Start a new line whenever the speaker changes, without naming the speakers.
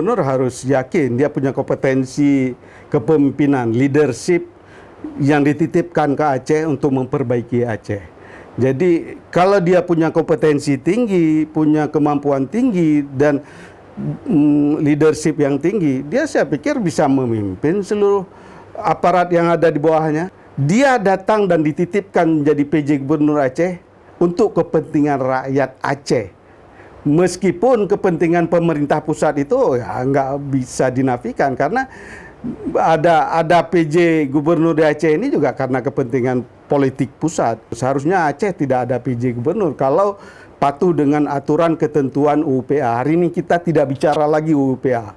gubernur harus yakin dia punya kompetensi kepemimpinan, leadership yang dititipkan ke Aceh untuk memperbaiki Aceh. Jadi kalau dia punya kompetensi tinggi, punya kemampuan tinggi dan leadership yang tinggi, dia saya pikir bisa memimpin seluruh aparat yang ada di bawahnya. Dia datang dan dititipkan menjadi PJ Gubernur Aceh untuk kepentingan rakyat Aceh. Meskipun kepentingan pemerintah pusat itu ya nggak bisa dinafikan, karena ada PJ Gubernur di Aceh ini juga karena kepentingan politik pusat. Seharusnya Aceh tidak ada PJ Gubernur kalau patuh dengan aturan ketentuan UU PA. Hari ini kita tidak bicara lagi UU PA.